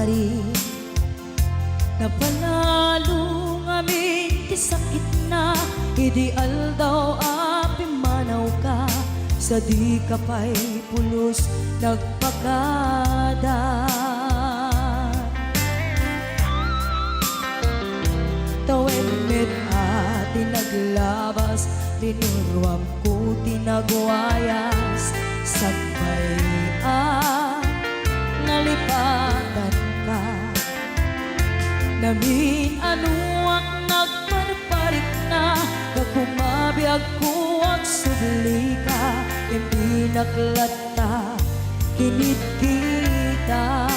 pari napanalo ngamin ti sakit na ideal daw api manaw ka sa di ka pa'y pulos nagpakada. Tawen met ati naglabas linurwam ko tinagwayas sagbay nalipatan ka namin anuak nagparparik na kakumabiyag ko at subli ka yung naklata kinit kita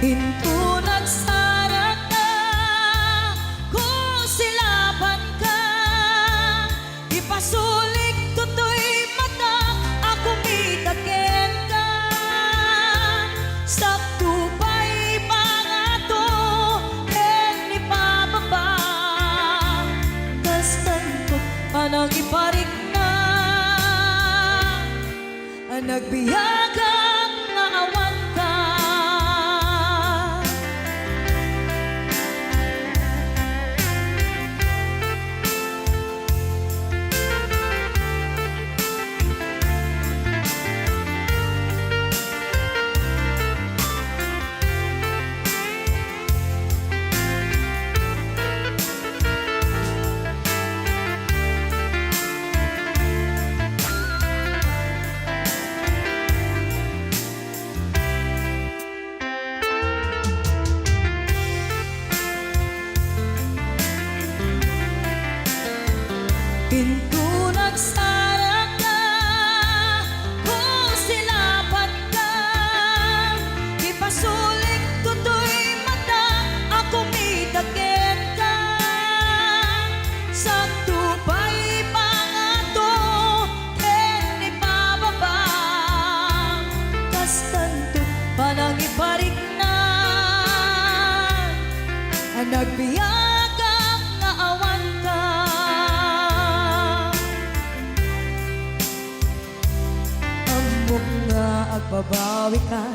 hinto nagsara ka kung silaban ka ipasulik tutoy mata ako mitaken ka sakto pa'y pangato ken ni pababa kastantot panang iparik na ang nagbiyagang nga awan ka. Pinto nagsara ka kung silaban ka ipasulik tutoy mata ako mitaken ka sakto pa'y pangato ken ni pababa kastantot panang iparik na ang nagbiyagang nga awan ka. Nga agbabawi ka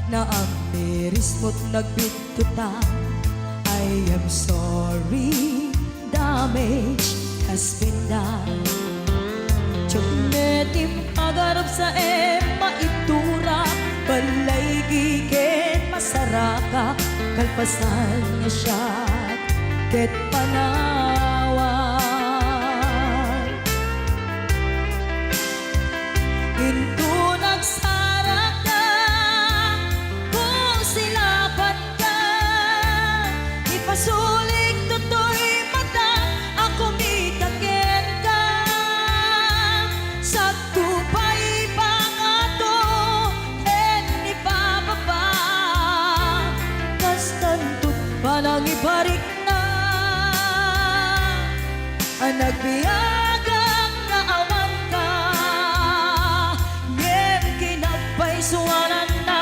na ang miris mo't nagbitutan I am sorry, damage has been done. Tsumetim agarap sa maitura balay giken masaraka kalpasan nga siya ket panawan into nagsara ka kung silaban ka ipasulik tutoy mata ako mitaken ka sakto pa'y pangato ken ni pababa kastantot panang ibarik na ang nagbiyagang nga awan ka ngem kinagpaisuanan na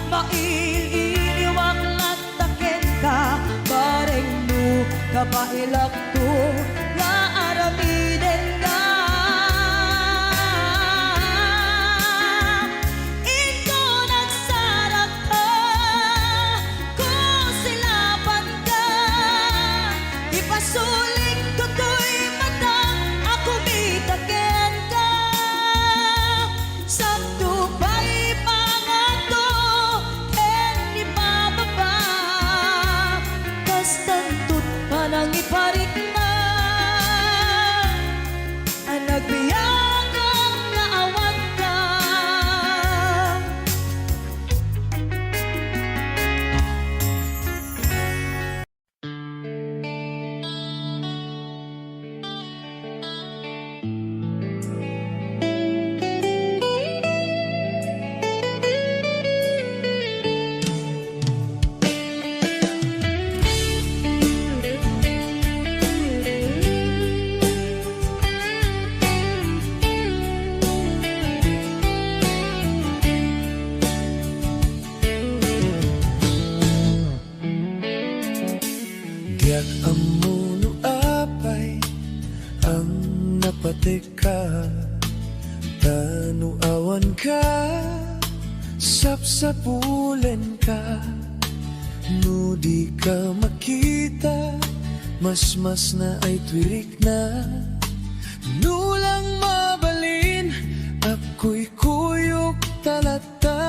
maililiwag lantaken ka bareng no kabailak to nga aramiden ka ito nagsarap ka kung silaban ka ipasulik tutoy mata ako mitaken ka sakto pa'y pangato ken ni pababa kastantot panang iparik na ang nagbiyagang nga awan ka. Giyak amuno apay ang napatika Tanu awan ka, sapsapulen ka, no di ka makita, mas na ay twirik na. Nulang mabalin, ako'y kuyok talata.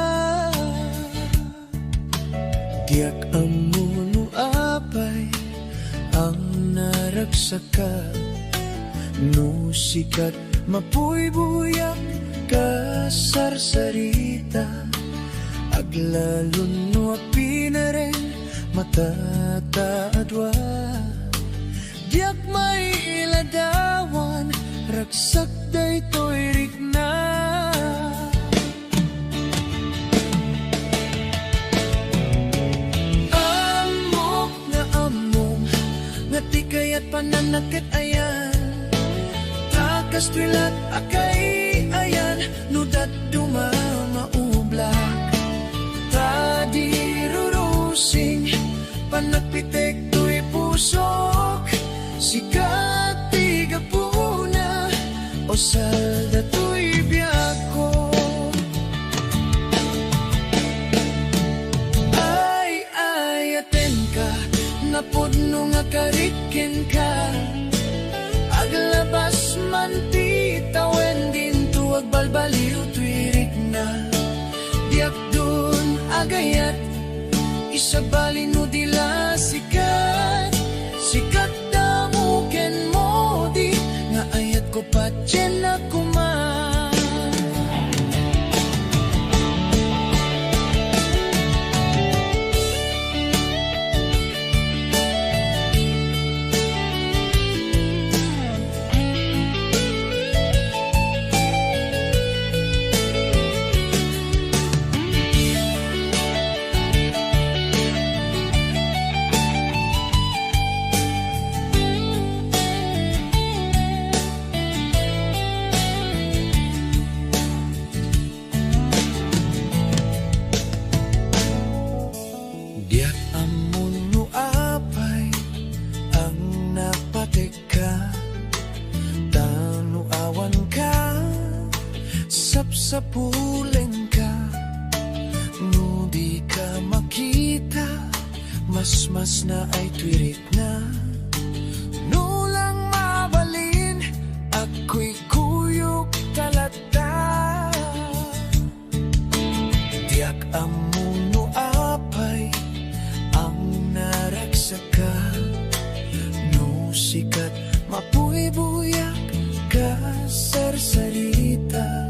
Diyak amo no apay, ang naragsaka, no sikat mapuy-buyak ka sarsarita. Aglalon no apinaren matataadwa. Diyak may iladawan, ragsak daytoy rigna. Amok nga among, nga di kaya't pananakit ayan. Takas twilat akay ayan, nudat dumamaublak. Tadirurusing, panagpitek to'y pusok. Sikat tigapuna, o salda to'y biyako. Ay, aten ka, napudno nga karikin ka. Aglabas man ti tawen din tuwag balbaliw twirik na. Diyak dun agayat, isabali no dila sikat. Sikat damuken mo di, nga ayat ko pa dyan na kuman. Diyak amon no apay, ang napateka. Tanu awan ka, sapsapulen ka, no di ka makita, mas na ay twirik na. Nulang mabalin, ako'y kuyok talata. Diyak amon no apay, ang naragsaka, no sikat mapuy-buyak ka sarsarita.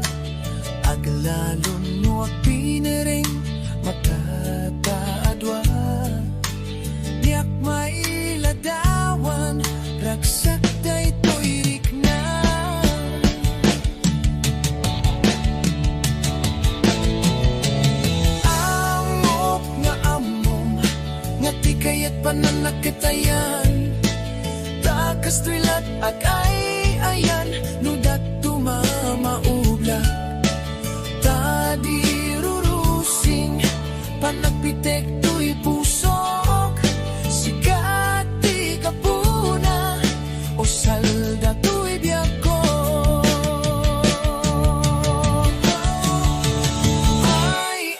Aglalon no apinering matataadwa. Diyak mailadawan, ragsak daytoy rikna. Amok nga amom, nga di kaya't pananakitayan. Takas twilat akay ayan, nudat tumamaubla. Tadirurusing, panagpitek to'y pusok. Sikat di kapuna, o salda to'y biyako.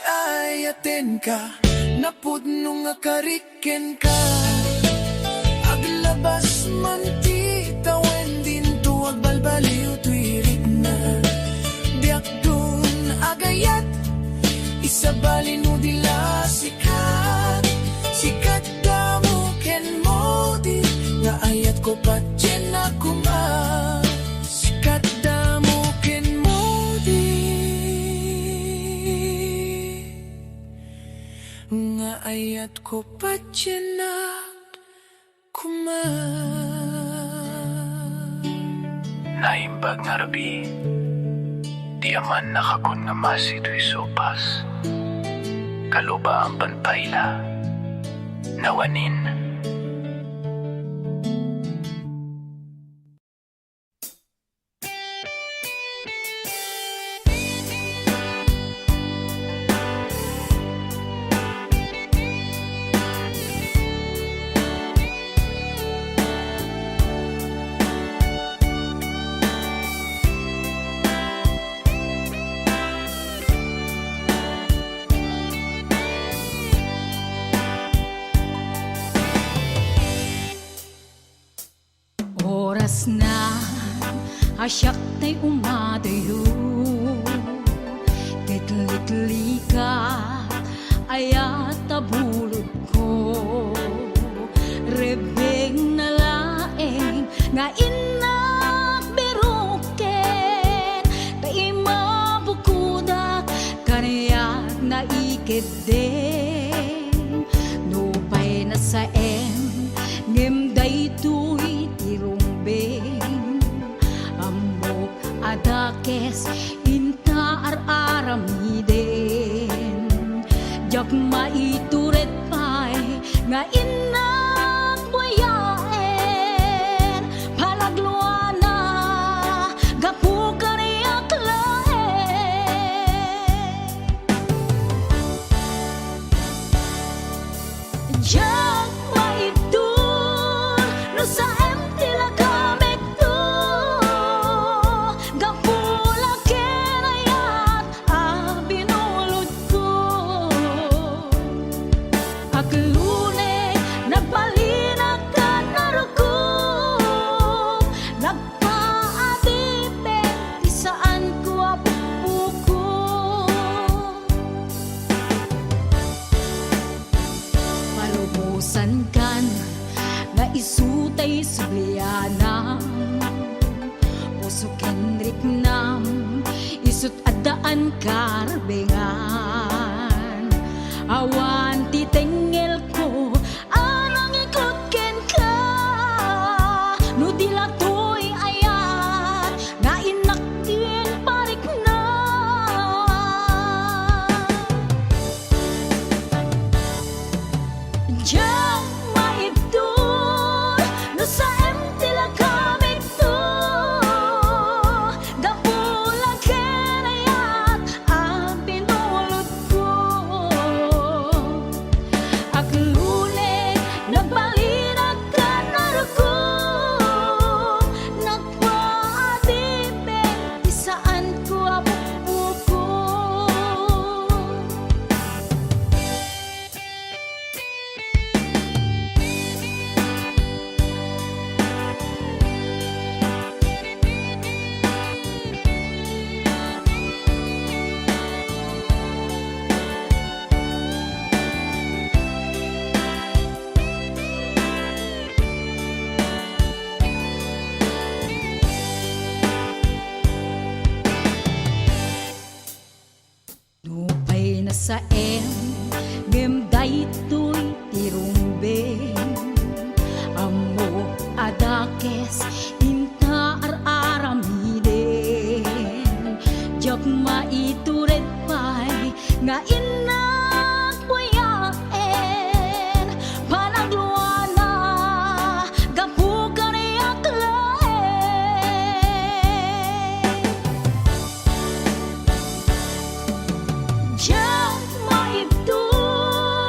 Ay, aten ka, napudno nga kariken ka. Aglabas man ti tawen din tuwag balbaliw twirik na. Diyak dun agayat, isabali no dila sikat. Sikat damuken mo di, nga ayat ko pa dyan na kuman. Sikat damuken mo di, nga ayat ko pa dyan na kuman. Naimbag nga rabi, di aman nakakon nga masito'y sopas. Kaluba ang panpayla, nawanin. siyak ta'y umadayo. Kitli-kitli ka ayat tabulod ko. Rebeng na laeng nga inak biruken, kay mabukudak kaniyak na ikid din. Nupay na sa ngem daytoy tirumbeng, amok adakes inta aramiden. Jak maituret pay nga inak buyaen, palagluana gapu kaniyak laeng. Jak maitur no sa tila kamit to, gapula kenayat binulod ko. Aglune nagpalinag ka narukom, nagpaadipin di saan ko apupuko. Palubusan kan nga isutay sublianam, puso kenrik nam isut adaan karbengan. Awan titengel ko anang ikot ken ka, no dilatoy ayat nga inakin parik na. Jak maibdol no sa tila kamit to, gapula kenayat binulod ko. Aglune nagbalinag ka narukom, nagpaadipin di saan ko apupuko. Nupay na sa ngem daytoy tirumbeng, amo adakes inta aramiden. Jak maituret pay nga inak buyaen, panagluana gapu kaniyak laeng. Jak maibdol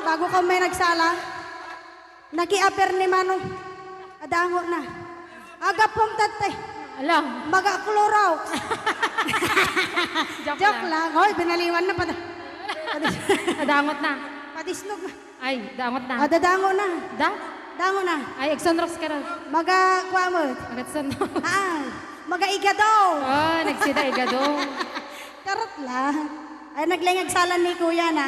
bago ka may nagsala. Nakiaper ni Manong. Adango na. Aga pong tatay. Alam. Maga klorox. Joke lang. lang. Hoy, binaliwan na pa. Nadangot na. Padisnog na. Ay, dangot na. Dadango na. Da? Dango na. Ay, Exonrox ka rin. Maga kwamot. Agatson. Maga igadaw. Oh, nagsida igado. Karot lang. Ay, naglingag salan ni kuya na.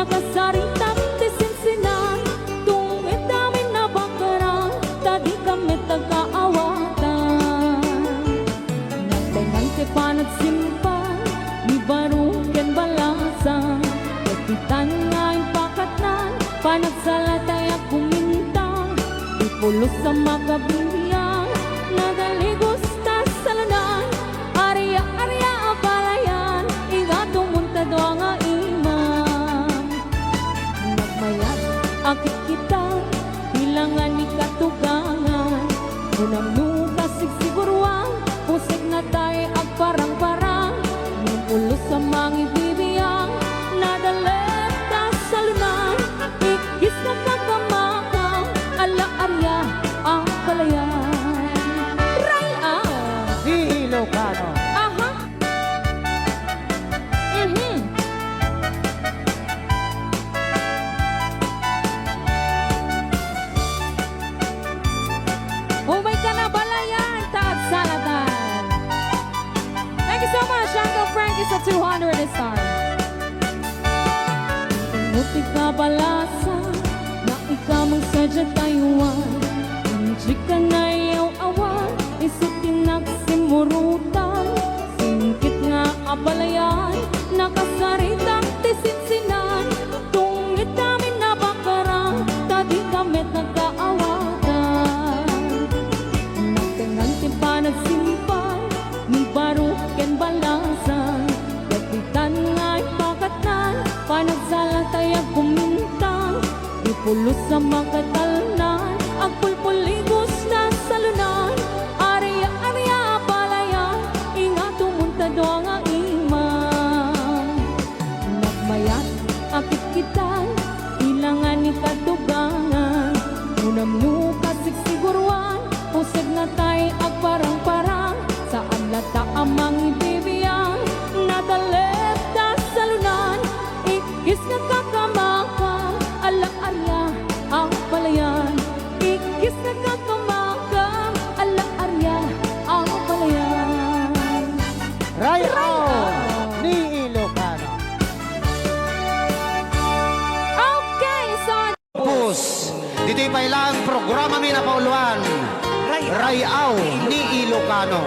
Nakasaritang tisinsinan, tungit namin na bakaran, tadi kami tagkaawatan. Nagtengang tipanat simpan, ni baruken balasan, kapitan ngayon pakatnan, panagsalatay at kumintang, ipulos sa makabiyang, nadaligos ta sa lanan, arya-arya apalayan, ingatong muntado ang imam. Nagmayat, akit kita, hilangan ni katugangan, unang nukas sigsiguruan, pusik na tayo ang parang-parang, nupulos sa mga ibibiyang, nadalit ta sa lunan, ikis na kakamakang, ala-arya ang palayan. Ray Ni Ilocano. Aha. Mhm. Umay ka na balayan, taat salatan. Thank you so much, Uncle Frankie sa 200 star. Inutik ka balasa, na ikaw mong sadya tayuan. Hindi ka na iyaw awan, isutin nagsimurutan. Singkit nga abalayan, nakasaritang tisinsinan. Tungit namin na bakaran, tadi kamit nagkaawatan. Nagtengang timpanan simpan, ni baruken balasan. Kapitan nga'y pakatnan, panagsalatay at kumintang. Ipulos sa makatalnan, ang pulpuligos na salunan. Arya-arya palayan, ingato muntado ang imam. Nagmayat, akit kitan, ilangan ni katugangan. Unam nukas sigsiguruan, pusag na tayo ang parang-parang. Saan lata amang ibibiyang, nadalip na salunan. Ikis na kakamakang, ala-arya ang palayan. Ikis na kakamakang, ala-arya ang palayan. Rayon ni Ilocano. Okay, so Pus, dito'y pailang programa mi na pauluan. Rayaw ni Ilocano.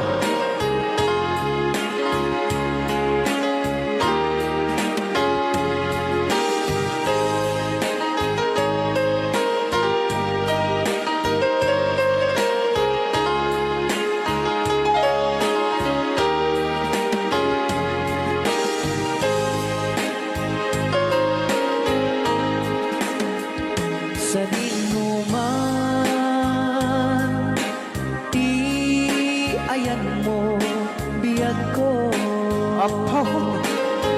Sa dinuman, di ayan mo, biyag ko. Apo,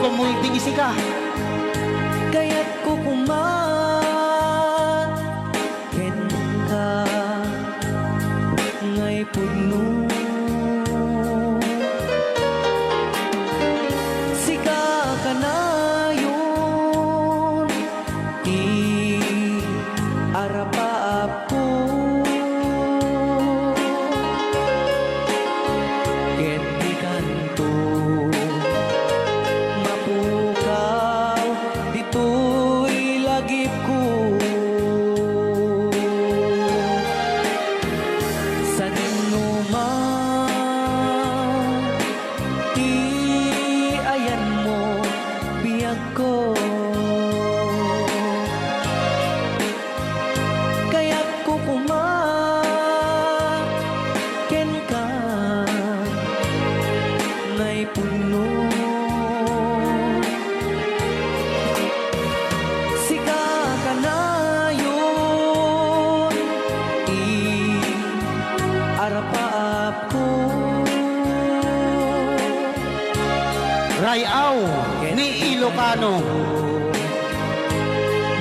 kumuy tingisi ka. Kaya't ko kuman, ken ka, ngay puno. Sika ka na yun, di arap-arap ko. Ken di kanto, mapukaw, dito'y lagip ko. Sa dinuman, di ayan mo, biyag ko. Kaya't ko kumaken ka, may puno. Sika ka na yun, arap-arap ko. Rayaw ni Ilocano.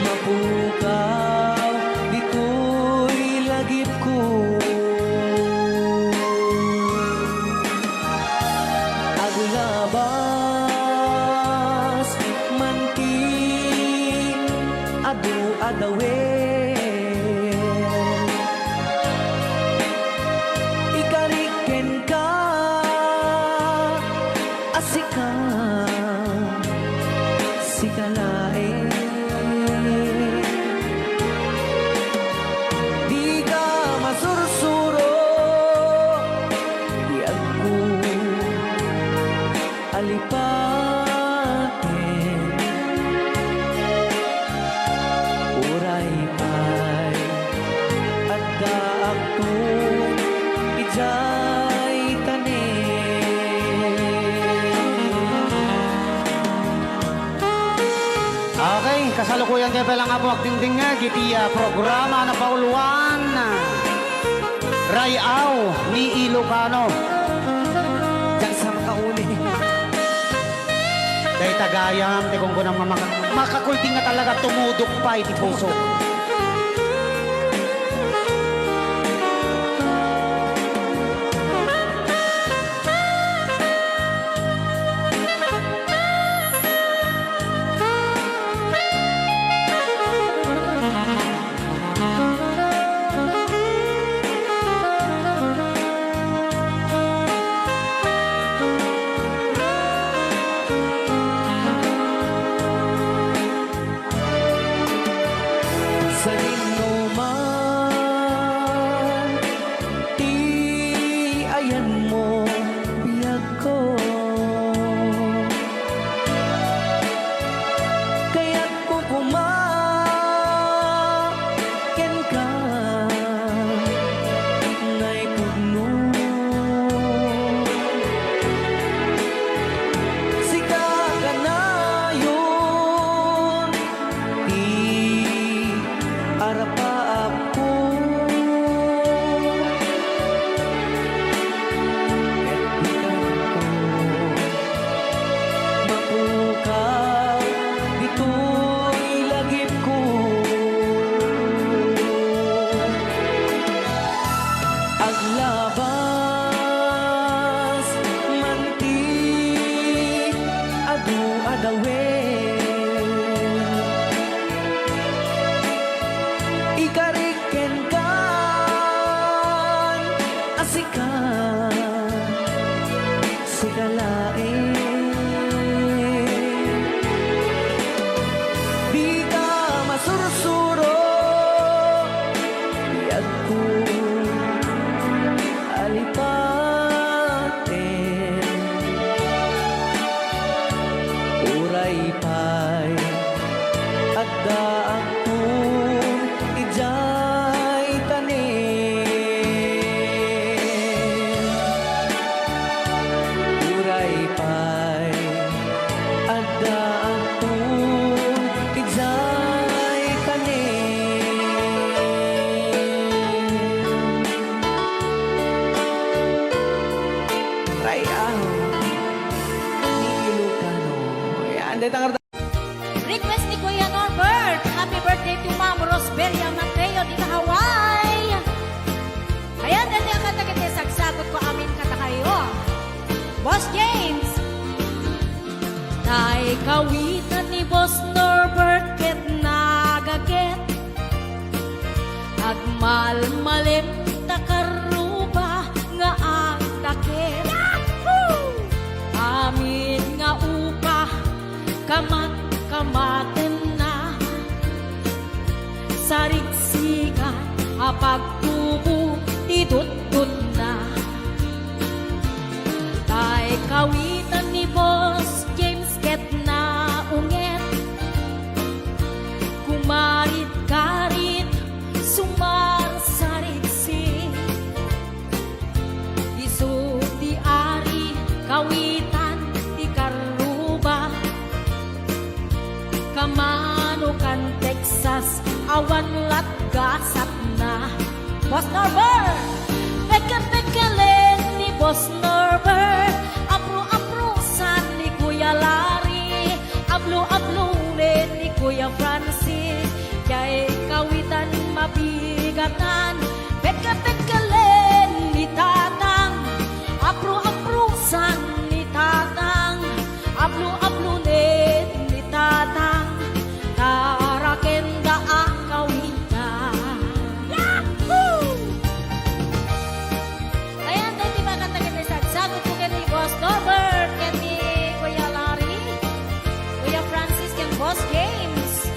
Mapukaw, dito'y lagip ko. Agulabas, manti, adu-adawen. Ikariken ka, asika, sika kasalukuyan kayo palang abo agdingding nga gitiya programa na pauluan. Rayaw ni Ilocano. Diyan sa makauli. Dahil tagayam, di kung kunang makakulting nga talaga tumudok pa iti puso. Sa man, ti ayan mo biyag ko. Kaya't kukumaken ka ngay pugno. Sika ka na yun, arapa ako mapukaw dito'y lagip ko aglabas manti adu-adawen ikariken kan asikan sigalain di ka masursuro biyag ko alipaten uray pa'y adda ako ijay tanin uray pa'y adda ako ijay tanin Rayaw ni Ilocano. Yan, dito ang Request ni Kuya Norbert. Happy birthday to Ma'am Rosberia Mateo di Hawaii. Ayan, dati ang katakit sagsagot ko amin kata kayo. Boss James. Tay kawitan ni Boss Norbert ket nagaget. Agmalmalim takaruba nga ang takit. Amin nga upa kamaten na sarigsigan apagtubo idutut na tay kawitan ni Boss James ket na unget kumarit-karit sumar sarigsi isu di ari kawitan di karuba kamanukan Texas awan latgasat na Boss Norbert peke-pekelen ni Boss Norbert apro-aprosan ni Kuya Larry ablo-ablulen ni Kuya Francis kay kawitan mabigatan peke-pekelen ni Tatang apro-aprosan ni Tatang ablo-ablulen ni Tatang tarakenda akawitan. Yahoo! Ayan, dahil ba katakin sa sagot ko kay Boss Norbert, kay Kuya Larry, Kuya Francis, kay Boss James,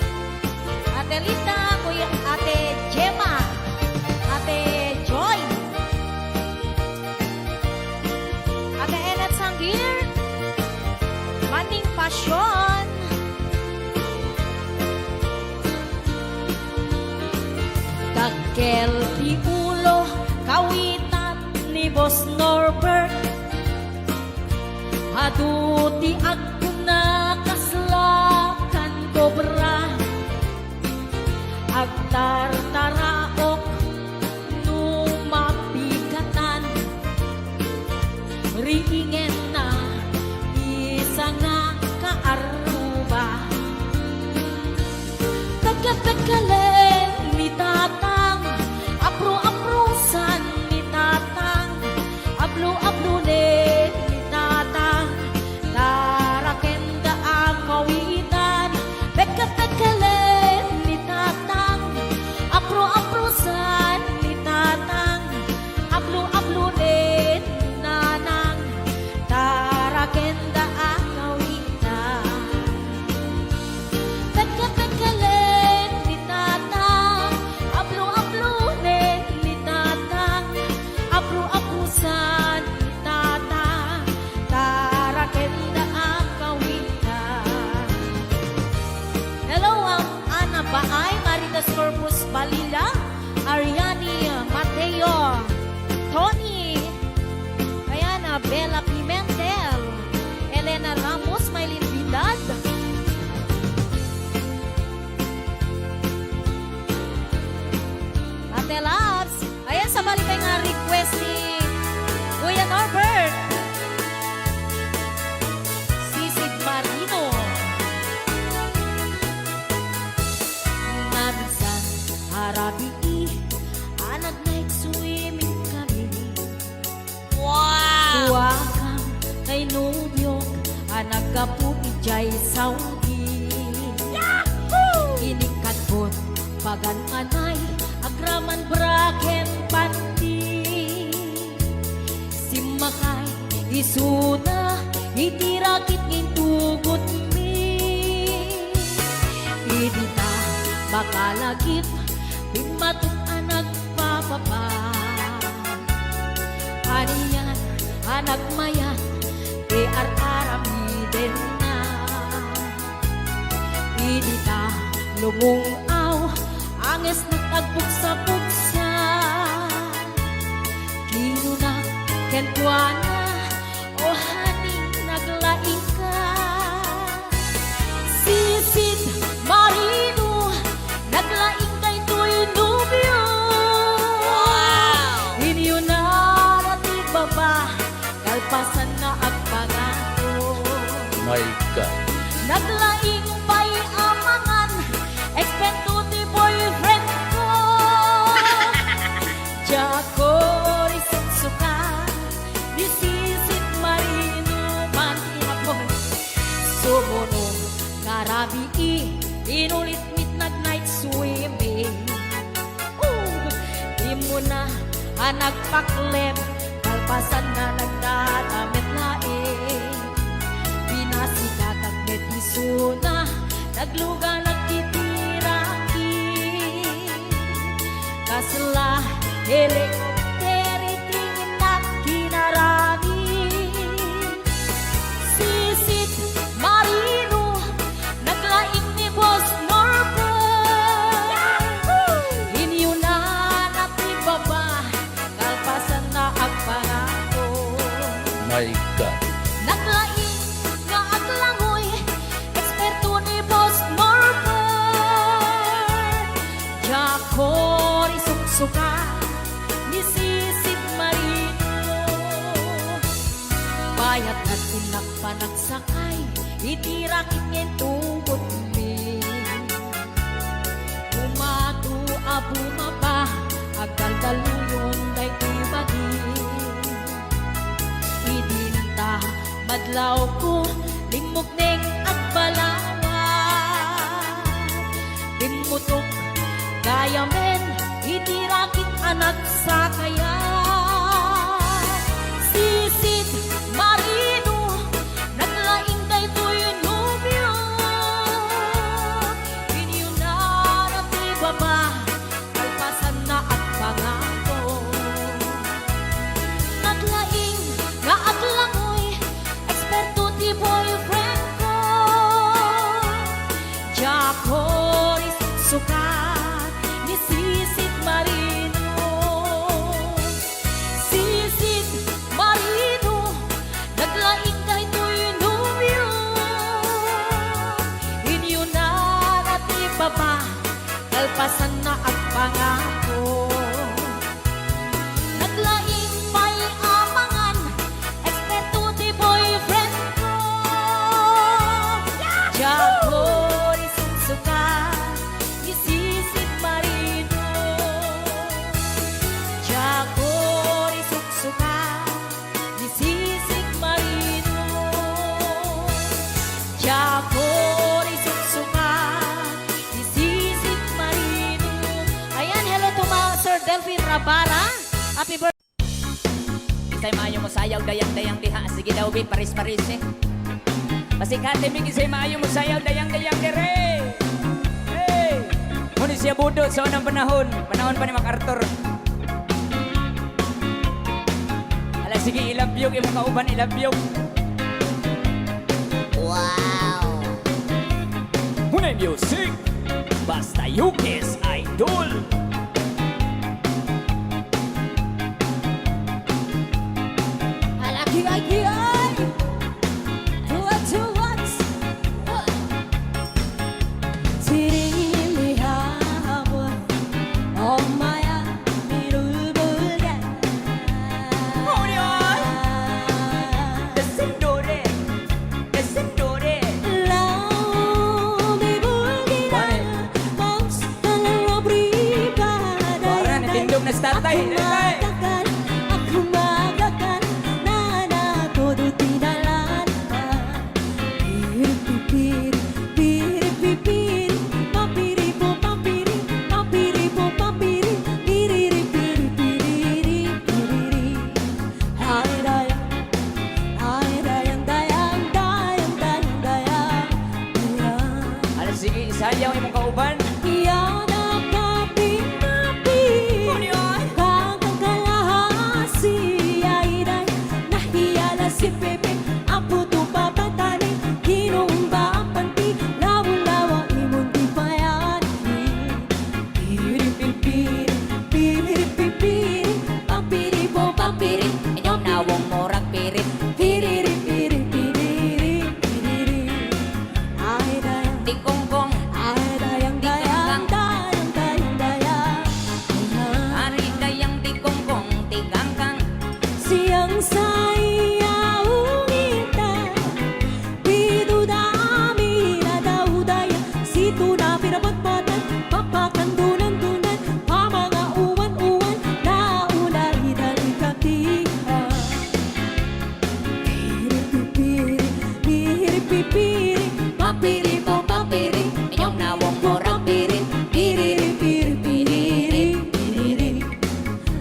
Ate Lita, Ate Gemma, Ate Joy, Ate Enet Sanggir, Maning Pasyon, Dagkel ti ulo kawitan ni Boss Norbert Aduti ako na kaslakan kobra agtartaraok numapigatan riingen na isa nga kaaruba tagkatagkalen ni tatang apro-aprosan ni tatang ablo-ablunin ni tatang tarakenda ang kawitan tagkatagkalen ni tatang apro-aprosan ni tatang ablo-ablunin nanang tarakenda ang kawitan tagkatagkalen ni tatang ablo-ablunin ni tatang apro-aprosan ni tatang tarakenda ang kawitan. Hello, Ana Baay, Maritas Corpus Balila, Ariani Mateo, Tony, Kayana Bella Pimentel, Elena Ramos, Maylin Vidal, Ate Labs. Ayan, sa balik nga request ni Kuya Norbert. Sisid Marino. Naminsan, harabi anak night swimming kami. Wow! Tuwakang kay Nubyok, anak kapo ijay Saudi. Yahoo! Inikadbot, pagan anay, agraman braken panti. Simakay, isuna, itirakit intugot mi. Idita, makalagip, bimatok anak papapa. Haniyan, anak mayan, arami din na. Idita, lumungaw, anges nagtagbuksa-buksa. Kinuna, kentuana, o hani, naglaing ka. Sisid Marino, naglaing kay Tuy Nubio. Inyo na rati baba, kalpasan na agpangako. My God. Naglaing pa'y amangan, ekspento ni boyfriend ko. Jako risit suka, disisit marino man inapon. Sumunong karabi inulit midnight night swimming. Di mo na nagpaklem, kalpasan na nagdadamit laing. Pinasikat at betisuna, nagluga nagtitiraki. Kasla, helikopteri tingin at kinarami. Sisit Marino, naglaing ni Boss Norbert. Inyo na natibaba, kalpasan na agpangako. My God. Naglaing nga aglangoy, eksperto ni Boss Norbert. Jako risuksuka, ni Sisid Marino. Bayat na tinagpanagsakay, itirakit ngayon tungkot mi. Umatu abumaba, agdaldaluyon day ibadi. Idinta, madlaw ko, limog neng agbalawa. Pimutok, gaya men, itirakit anak sa kaya. Sisid Marino, naglaing kay Tuy Nubio. Inyo na natibaba, kalpasan na at pangako. Naglaing nga aglangoy, eksperto di boyfriend ko. Jako risuksuka, ni Sisid Marino. Para. Happy birthday. Isa'y maayo mo sayaw, dayang-dayang diha. Sige daw, be, paris-paris eh. Pasikate, mig, isa'y maayo mo sayaw, dayang-dayang dire. Hey! Muna siya budot sa unang panahon. Panahon pa ni MacArthur. Ala, sige, ilabyog, imong kauban, ilabyog. Wow! Muna music, basta Yukis Idol. Alaki ay ay. Tuwats. 지리미하고 엄마야 이를 불게 Descendore, descendore. 라움이 불기라 멍청한 Para natindog na sa tatay. Tatay. Aku magakan nana todo tinalan piri piri piri papiri po papiri papiri po papiri piri piri piri piri ay dayang dayang dayang dayang Ala, sige, isayaw imong kauban. Yan ang kapi-napi Kakang kalahasi ay day Nahiyala si Pepe Ang puto papatani Kinumba ang panti Lawa-lawa imong di payan Piri-piri Piri-piri Pampiri po pampiri Inyong nawong morag pirit. Piri-piri Ay dayang Di kongkong, ay dayang dayang dayang dayang dayang ari dayang di kongkong, di kangkang. Siyang sayaw kita Dito dami na daw daya Sito na pinapatpatan Papakandunan-dunan Pa mga uwan-uwan Na unay dalikatihan Piri-piri Papiri po papiri Inyong nawong morag pirit. Piri-piri-piri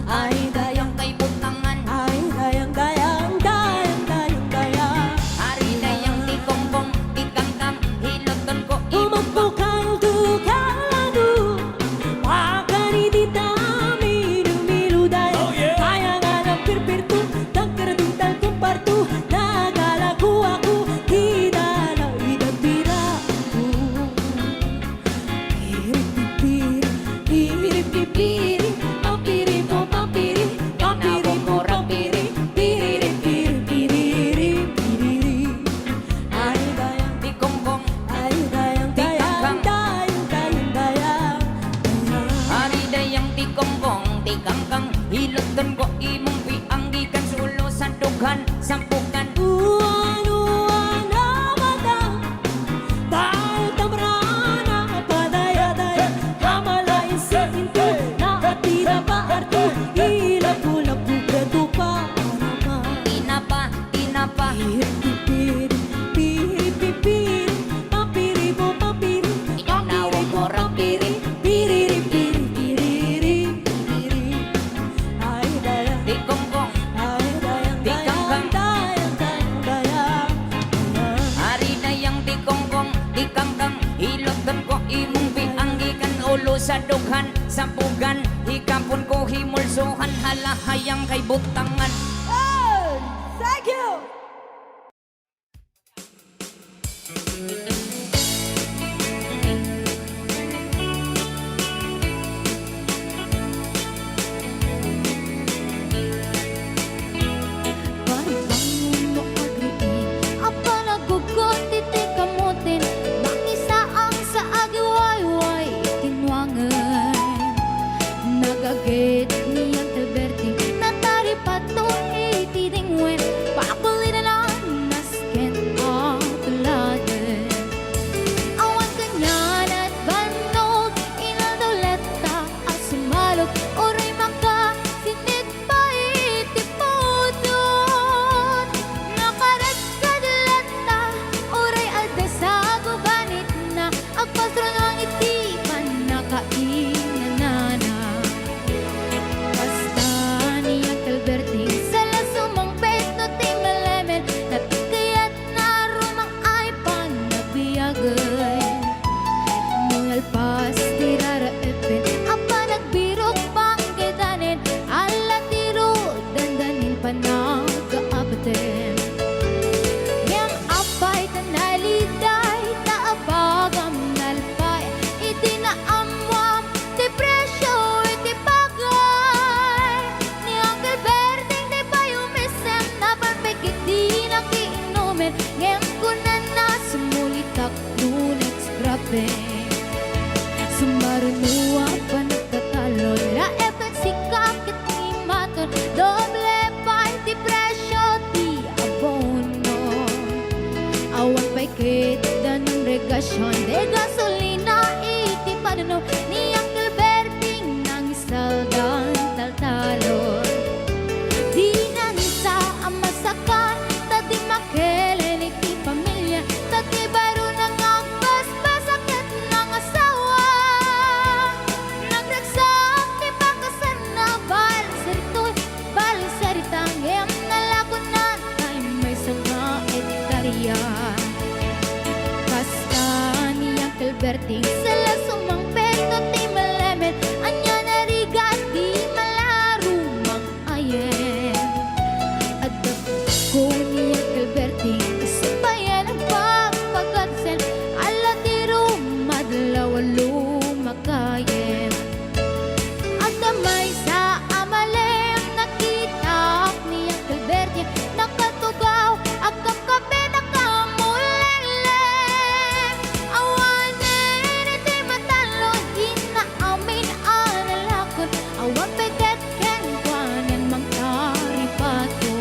Ay dayang Kay butangan, ay dayang dayang dayang dayang dayang ari dayang di kongkong, di kangkang. Hiloton ko Umagpukang tukalado Wakani di dami Dumilu dayang Kaya nga ng pirpirto Tagkaradong talkong parto Nagalaku ako Di dala idagdira Piri-piri Papiri po papiri Papiri po papiri Piri-piri Ay dayang di kongkong, ay dayang dayang dayang dayang dayang ari dayang di kongkong, di kangkang. Hiloton ko imong bianggikan sulo sa dughan, sampukan. Uwan-uwan na matang Dahil tamrana Padaya-daya Kamalain sa pinto Nakatira pa arto Hilap-hulap Bugredo pa naman Tinapa, tinapa. Piri-piri Papiri po papiri Inyong nawong morag pirit. Piri-piri Ay dayang Di kongkong, ay dayang Di kangkang. dayang dayang dayang ari dayang di kongkong, di kangkang. Hiloton ko imong bianggikan ulo sa dughan, sampugan. Hikapon ko himulsuhan, halahayang kay butangan. Thank you! Baribangon mo agriin Apa nagugot titik kamutin Makisaang sa agiwayway Tinwangan Nagagit niyang Alberti Natari patong itidingwen Rubén. Sumarunua panagkatalon, la efek sikap kiti maton, doble party presyo di abono. Awan pa'y kita ng regasyon, de gasolina iti panano, ni Uncle Berting nang isaldan taltalon. Di na nisa ang masakan, tati makelen iti pamilya, tati baro nang ang basbasakit ng asawa. Nagraksak ti bakasan na balisaritoy, balisaritang em nalakunan, ay may sanga editarya. Kasta ni Uncle Berting sala sumang peto ti malemen, anya narigat di malarumang ayen. At ko ni Uncle Berting isabayan ang pagpagansen, ala ti rumadlaw lumakayen. At may sa amalem nakita ni Uncle Berting, nakatugaw agam kape nakamulelem. Awanen iti matalo, di na amin analakon, awan peget ken kwanen mang taripato.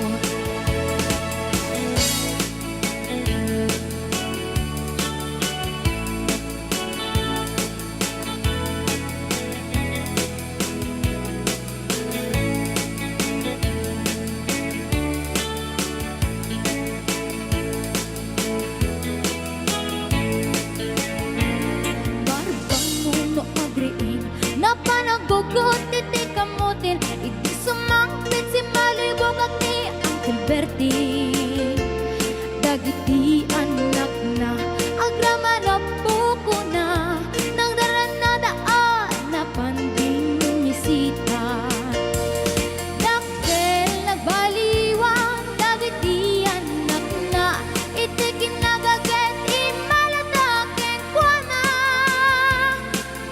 Barbang muno agriing, napanagugot iti kamutin, iti sumangpit si malibog at ni Uncle Berting. Dagiti anak na, agrama na buko na, nang daran na daan na panding misita. Dakkel nagbaliwang, dagiti anak na, iti kinagaget imalataken kwa na.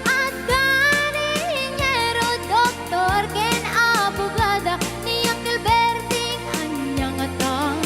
At dani ingero, doktor ken abogada, ni Uncle Berting anyang atang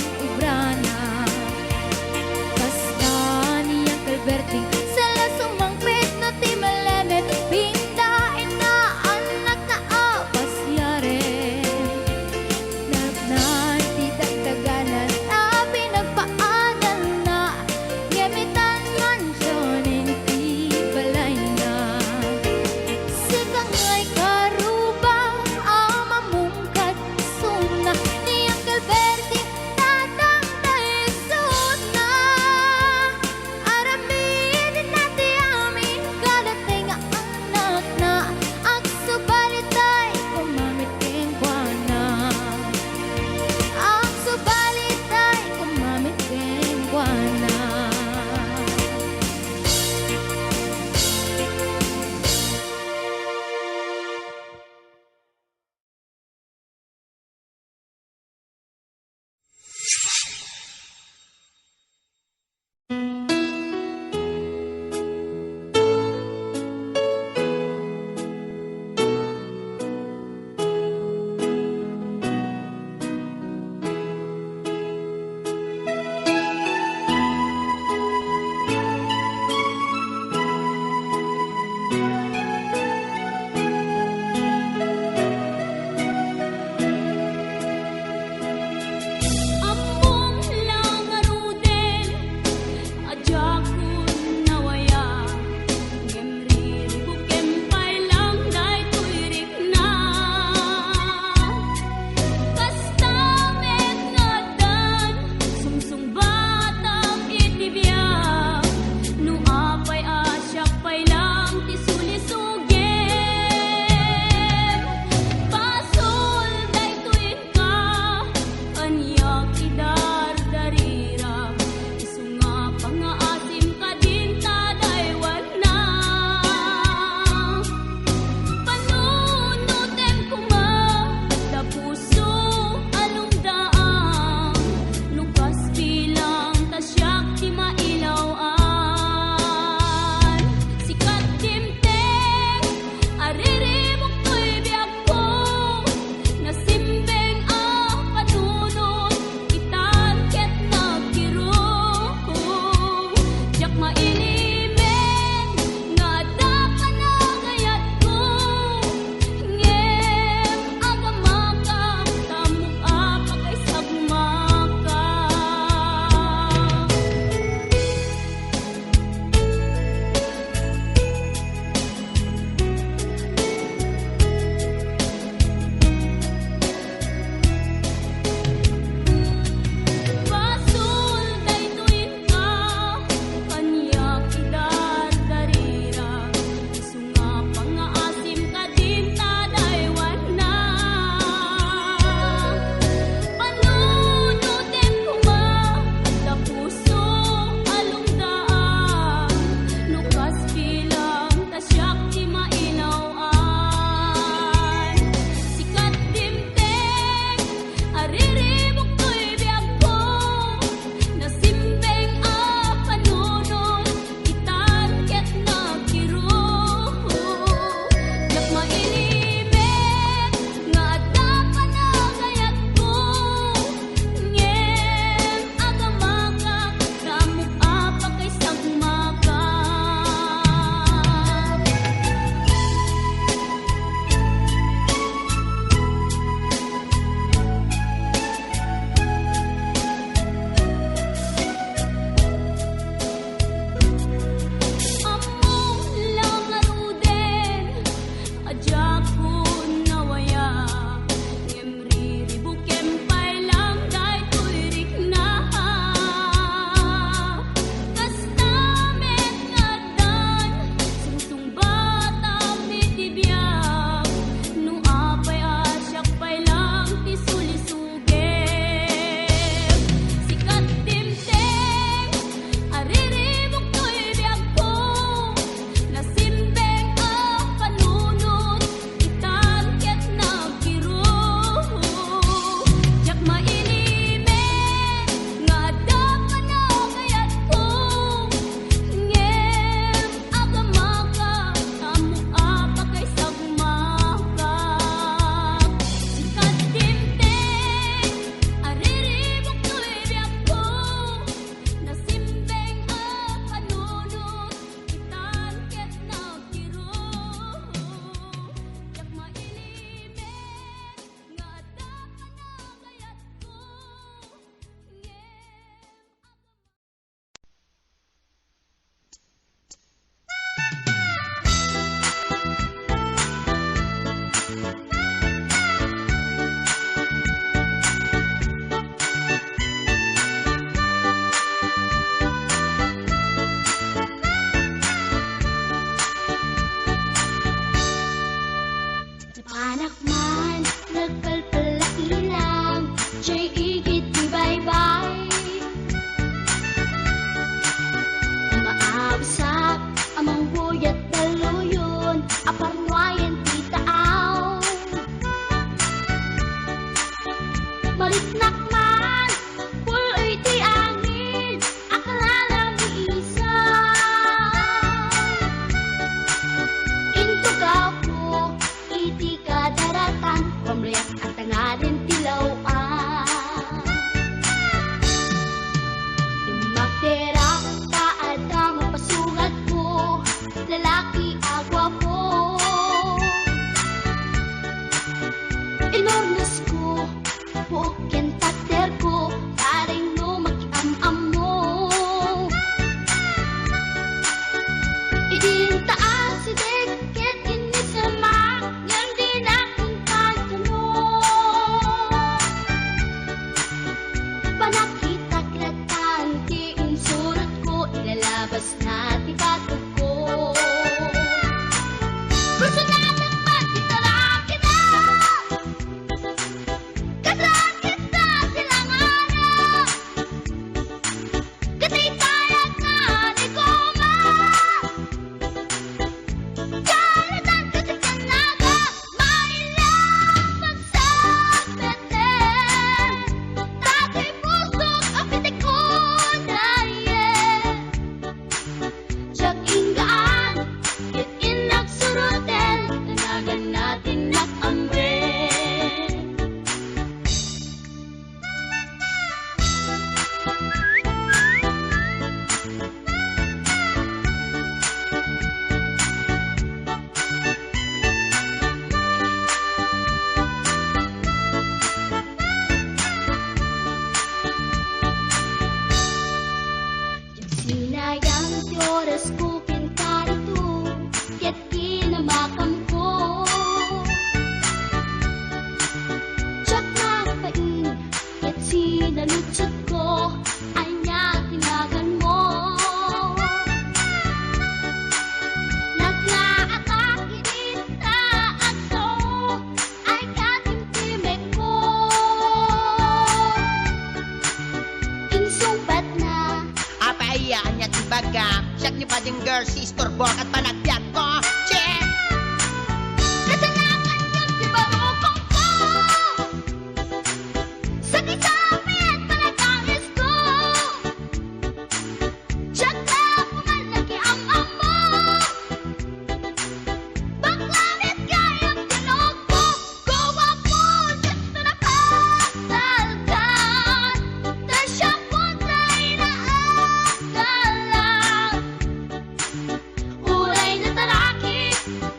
igit ibaybay. Maawasak amang buyat daluyon, aparnuayan titaaw. Maliknak man, puloy ti angin, akala ni isa. Intugaw ko, iti kadaratan, pamriyak at tangadin tilawan. Magtera taad na mapasugat ko, lalaki agwa po. Inornos ko, bukin tater ko, taring no makiamam mo. Idin taas si deket inisama, yan din akong kanto. Panakita kratan, ti unsurot ko, ilalabas na ti batok ko. Gusto natin magkitarak kita, katarak kita silanganan. Katitayag na di goma, kalatan kasi kanaga, mailang pagsabeten. Dati pusok ang pitik ko dayen. Siyak inggaan, kit inagsurutin, tanagan natin nakamre. Sinayang ti oras ko pintarito, ket kinamakam ko. Tiyak na pain, ket sinalutsot ko, anya tinagan mo. Naglaakak inita at so, ay katimtimek ko. Insumbat na, Apayaan niya tibaga, siyak ni Pading Girl, si Storbok at panagbiat ko. Check! kasalanan yun di barukong ko. Sa kisapit panagangis ko, tiyak na pumalaki ang amo. Baklamit kayang tinog ko, gawa po dito na pasalgan. Tasya po tayo na agalan. Uray na taraki,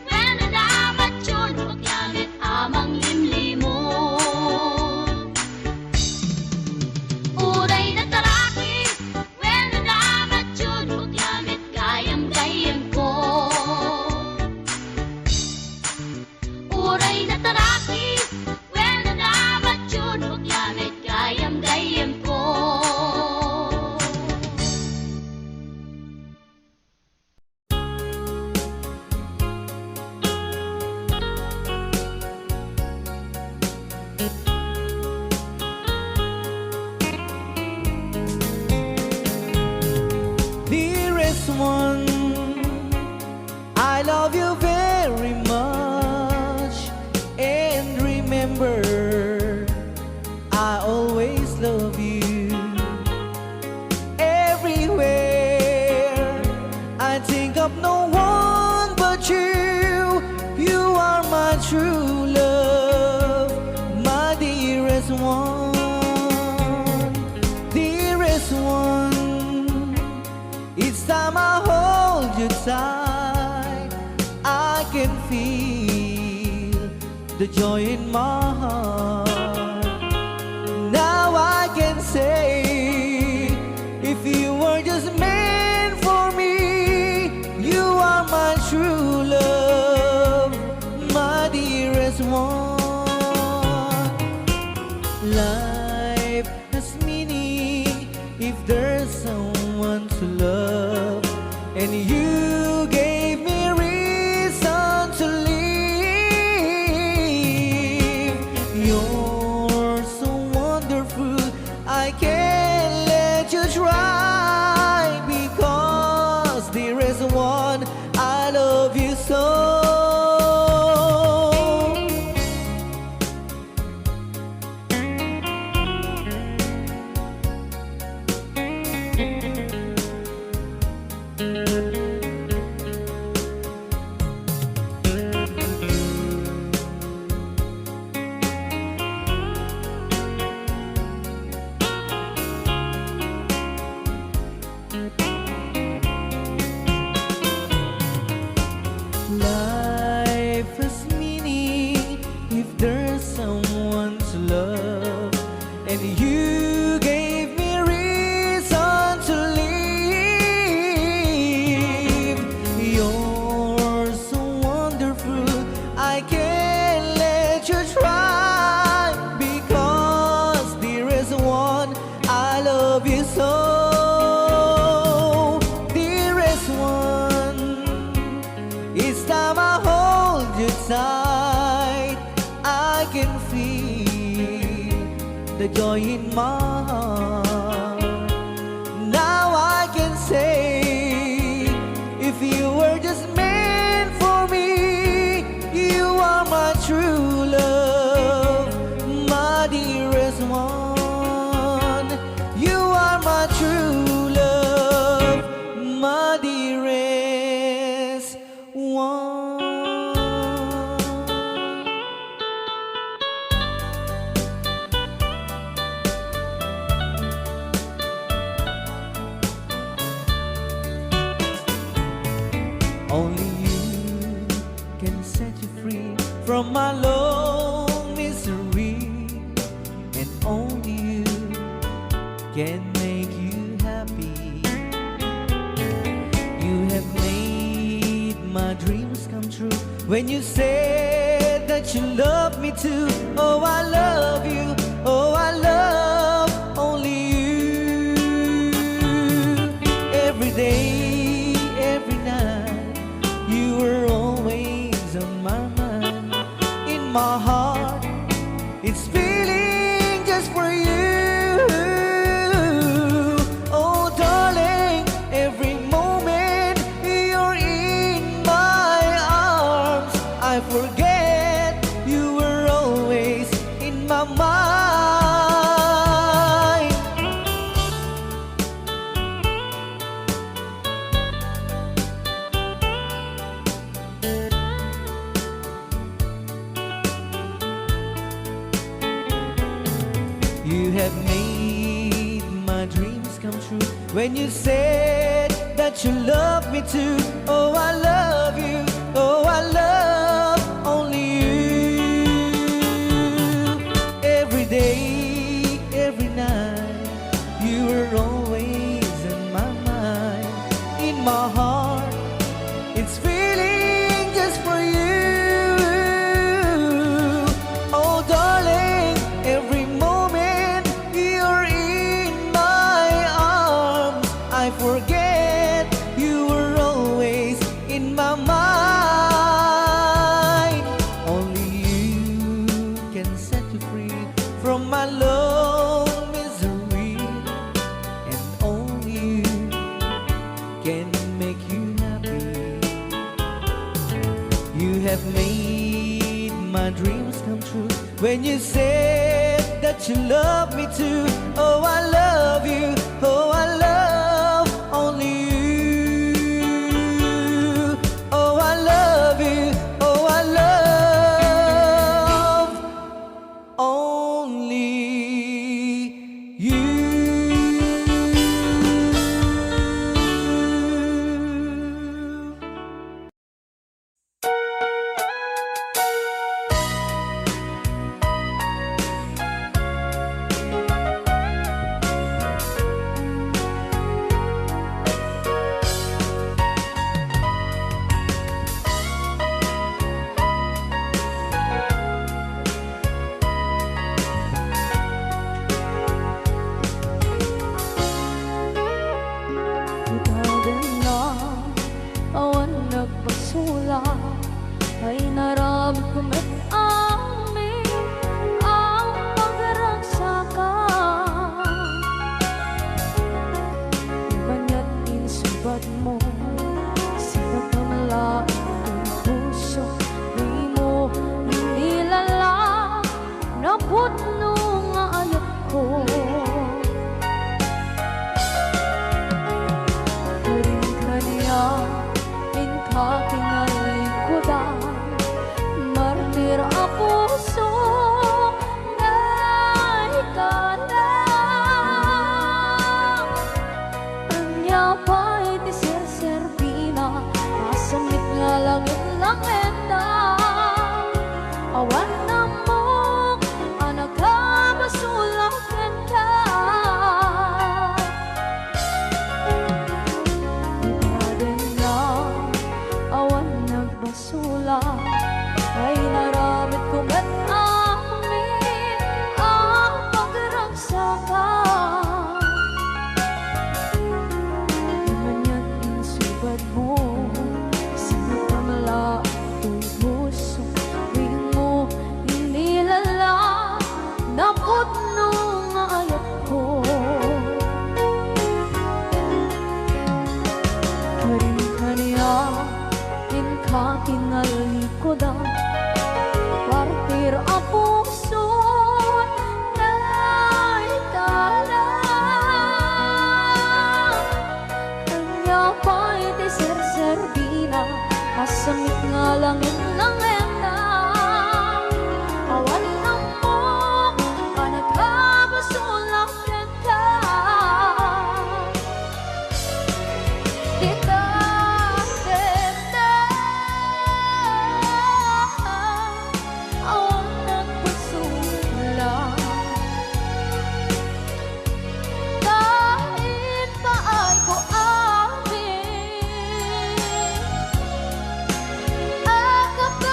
when nanamat yun, paglamit amang limlimo. Uray na taraki, when nanamat yun, paglamit gayam-gayam ko. Uray na taraki, when nanamat yun, paglamit gayam-gayam ko. Dearest one, I love you very much. And remember, I always love you. Everywhere, I think of no one but you. You are my true love, my dearest one. Dearest one, each time I hold you tight, I can feel the joy in my heart. Now I can say, if you were just meant for me, you are my true love, my dearest one. Life has meaning if there's someone to love, and you gave me reason to live. You're so wonderful. I can't let you try, because there is one I love you so. Life has meaning if there's someone to love, and you gave me reason to live. You're so wonderful, I can't let you try, because there is one I love you so. There is one. Each time I hold you tight, I can feel the joy in my heart. Now I can say, if you were just meant for me, you are my true love, my dearest one. You are my true love, my dearest one. Only you can set you free from my long misery, and only you can make you happy. You have made my dreams come true when you said that you love me too. Oh, I love you. Oh, I love only you. Every day, every night, you were always on my mind. In my heart, it's feeling just for you. Oh, darling, every moment you're in my arms, I forget you were always in my mind. You have made my dreams come true when you said that you love me too. Oh, I love you. Oh, I love only you. Every day, every night, you were always in my mind. In my heart, it's feeling just for you. Oh, darling, every moment you're in my arms, I forget you were always in my mind. Only you can set you free from my long misery, and only you can make you happy. You have made my dreams come true when you said that you love me too. Oh, I love you. Oh, I love only you. Oh, I love you. Oh, I love only you. ka. Manyan insubad mo, sinapamala tubuso, tuwing mo inilala, naputno nga ayat ko. Karin kaniya, inkatingali ko da, partir a puso na itala. Kanya pa'y deser-serbina, masamit nga langit ng ena. Awan na mo, panagkabasulak ka. Kita denda, awan nagpasulang. Kahit pa ay ko amin, akabalan.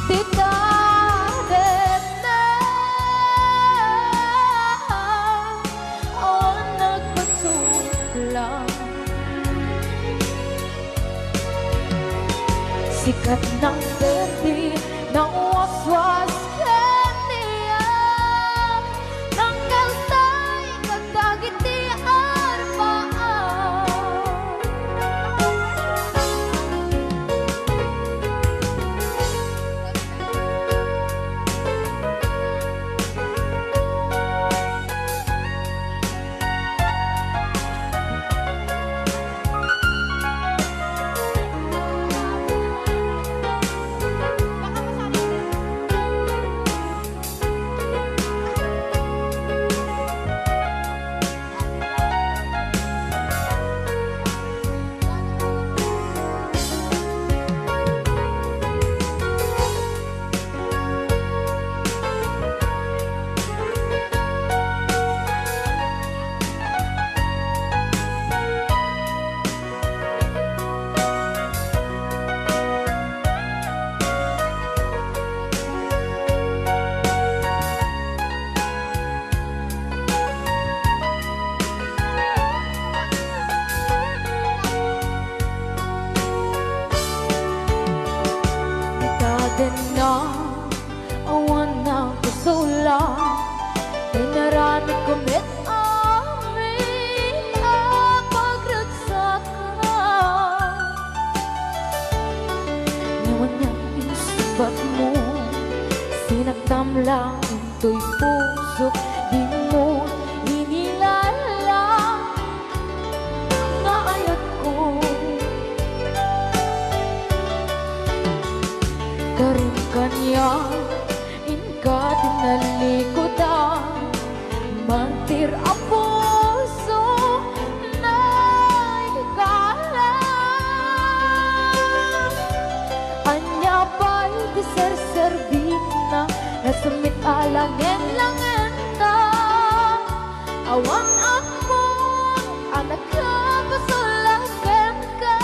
Kita denda, awan nagpasulang. Sikat ng berde, ng waswas kaniya, ng kalsay, kagdagit di arbaan. Ikaden na, awan na kusula, pinarami kumit amin, pagratsakan. Ngayon niyang isubat mo, sinagtam lang into'y puso, di mo inilala, nga ayat ko. Karin kanya, inka tinalikodan, mantir a puso na ikalang. Anya pa'y deser-serbina, nasumit alangin-langin na. Awan ako, anak ka, pasulagan ka.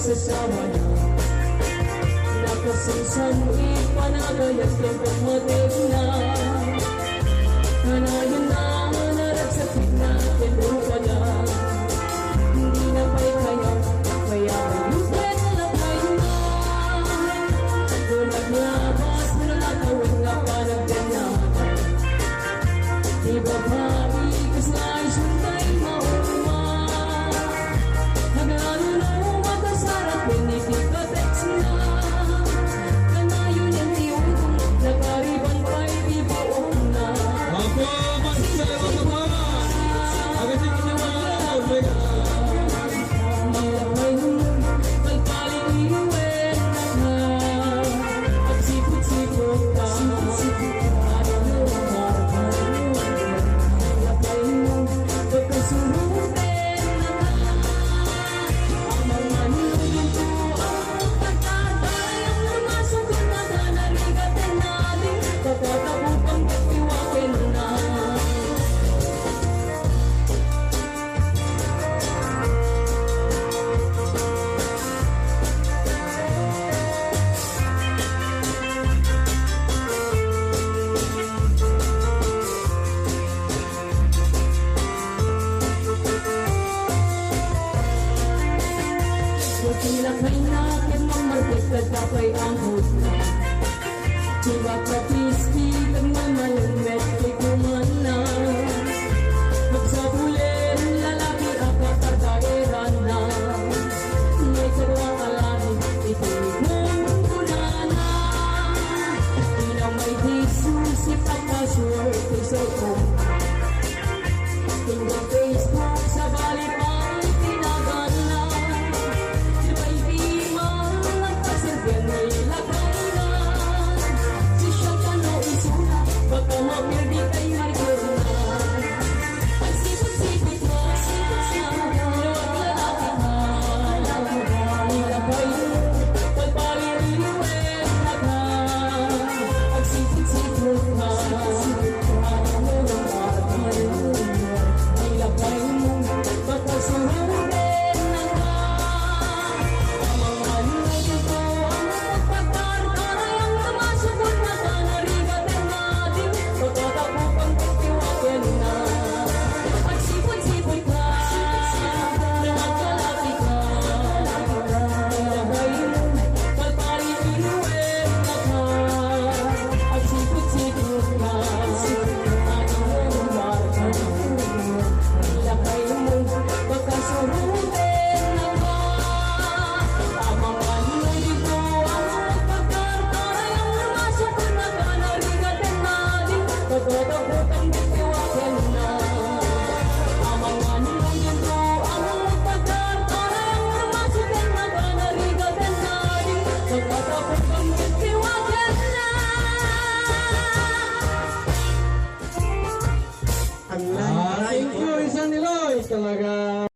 magsasawa na. Nakasinsan ipanagayat kang pagmatig na. Kanayon na narag sa tigna, kinupa na. Hindi na pa'y kaya, kaya mayupin na kayo na. Doon naglabas mo na natawid nga panagdan na. Di ba maikas na isunday mauma. Naglalo na umatasarap, pinipika-text na. Kanayon yung tiutong, nakariban pa'y di ba una. Apa masih apa? Agak sedikit malam mereka. Kay natin mamarkit kagapay ang husna. Diba kapiski kag mamalumet kay kumana. Magsabulen lalaki apat kardaeran na. May karwang alahin itinig mong kunana. Di na may Jesus ipapasword kay Soko. Tingnan Facebook sa bali pang tinagana. Isang Niloy talaga.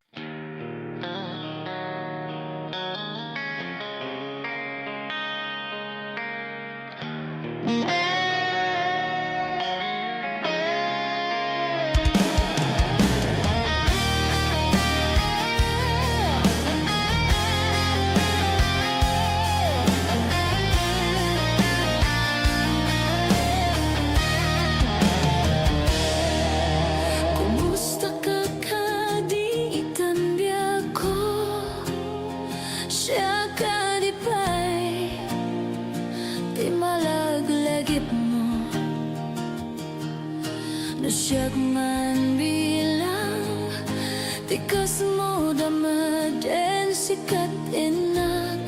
Kumusta ka di itanbiya ko? Siya ka di pa'y di malaglagip mo. Nasyak man bilang tikas mo damaden sikat inak.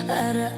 Ara